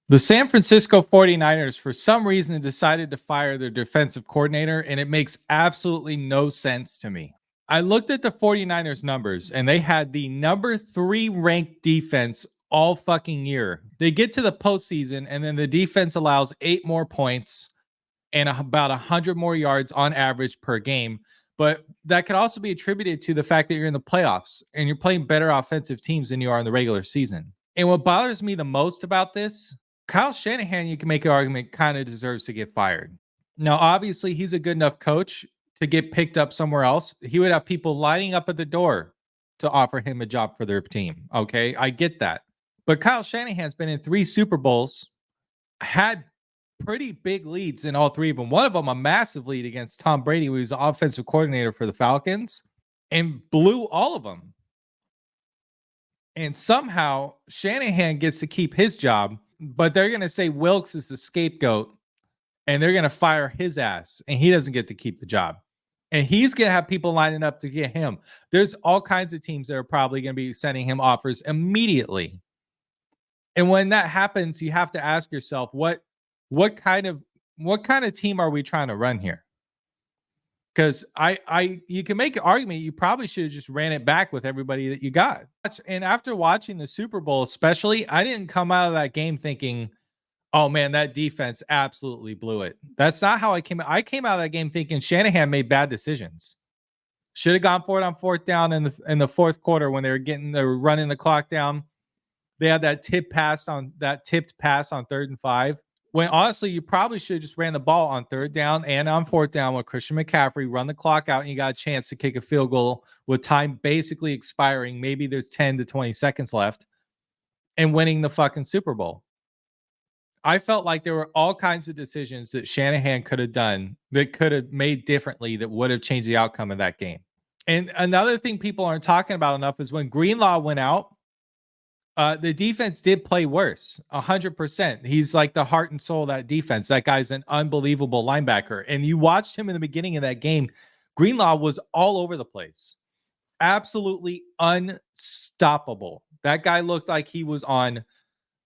The San Francisco 49ers, for some reason, decided to fire their defensive coordinator, and it makes absolutely no sense to me. I looked at the 49ers numbers, and they had the number 3 ranked defense all fucking year. They get to the postseason, and then the defense allows 8 more points and about 100 more yards on average per game. But that could also be attributed to the fact that you're in the playoffs and you're playing better offensive teams than you are in the regular season. And what bothers me the most about this, Kyle Shanahan, you can make an argument, kind of deserves to get fired. Now, obviously, he's a good enough coach to get picked up somewhere else. He would have people lining up at the door to offer him a job for their team. Okay, I get that. But Kyle Shanahan's been in 3 Super Bowls, had pretty big leads in all 3 of them. One of them, a massive lead against Tom Brady, who was the offensive coordinator for the Falcons, and blew all of them. And somehow Shanahan gets to keep his job, but they're going to say Wilks is the scapegoat and they're going to fire his ass and he doesn't get to keep the job. And he's going to have people lining up to get him. There's all kinds of teams that are probably going to be sending him offers immediately. And when that happens, you have to ask yourself, what kind of team are we trying to run here? Because you can make an argument you probably should have just ran it back with everybody that you got. And after watching the Super Bowl, especially, I didn't come out of that game thinking, oh man, that defense absolutely blew it. That's not how I came. I came out of that game thinking Shanahan made bad decisions. Should have gone for it on 4th down in the 4th quarter when they were running the clock down. They had that tipped pass on 3rd and 5. When honestly, you probably should have just ran the ball on 3rd down and on 4th down with Christian McCaffrey, run the clock out, and you got a chance to kick a field goal with time basically expiring. Maybe there's 10 to 20 seconds left, and winning the fucking Super Bowl. I felt like there were all kinds of decisions that Shanahan could have done that could have made differently that would have changed the outcome of that game. And another thing people aren't talking about enough is when Greenlaw went out, the defense did play worse, 100%. He's like the heart and soul of that defense. That guy's an unbelievable linebacker. And you watched him in the beginning of that game. Greenlaw was all over the place. Absolutely unstoppable. That guy looked like he was on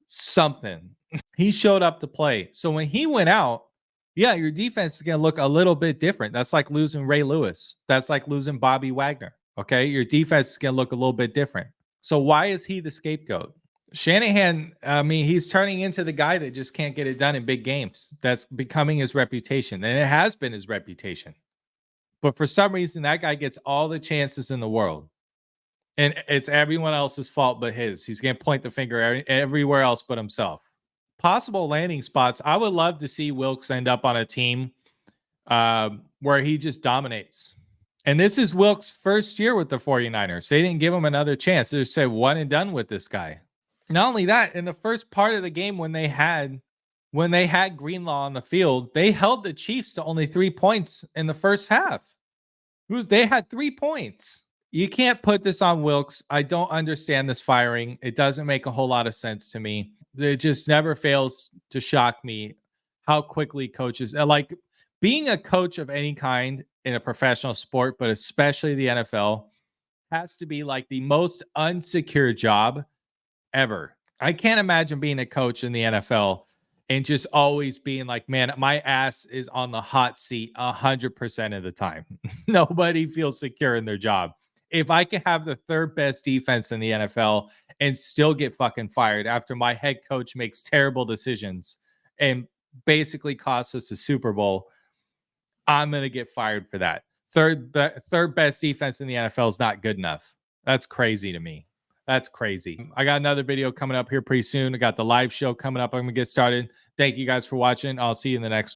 something. He showed up to play. So when he went out, yeah, your defense is going to look a little bit different. That's like losing Ray Lewis. That's like losing Bobby Wagner. Okay, your defense is going to look a little bit different. So why is he the scapegoat? Shanahan, I mean, he's turning into the guy that just can't get it done in big games. That's becoming his reputation, and it has been his reputation. But for some reason, that guy gets all the chances in the world. And it's everyone else's fault but his. He's going to point the finger everywhere else but himself. Possible landing spots. I would love to see Wilks end up on a team where he just dominates. And this is Wilks' first year with the 49ers. They didn't give him another chance. They just said one and done with this guy. Not only that, in the first part of the game when they had Greenlaw on the field, they held the Chiefs to only 3 points in the first half. They had 3 points. You can't put this on Wilks. I don't understand this firing. It doesn't make a whole lot of sense to me. It just never fails to shock me how quickly coaches, like being a coach of any kind in a professional sport, but especially the NFL, has to be like the most unsecure job ever. I can't imagine being a coach in the NFL and just always being like, man, my ass is on the hot seat 100% of the time. Nobody feels secure in their job. If I can have the 3rd best defense in the NFL and still get fucking fired after my head coach makes terrible decisions and basically costs us a Super Bowl, I'm going to get fired for that. Third best defense in the NFL is not good enough. That's crazy to me. That's crazy. I got another video coming up here pretty soon. I got the live show coming up. I'm going to get started. Thank you guys for watching. I'll see you in the next one.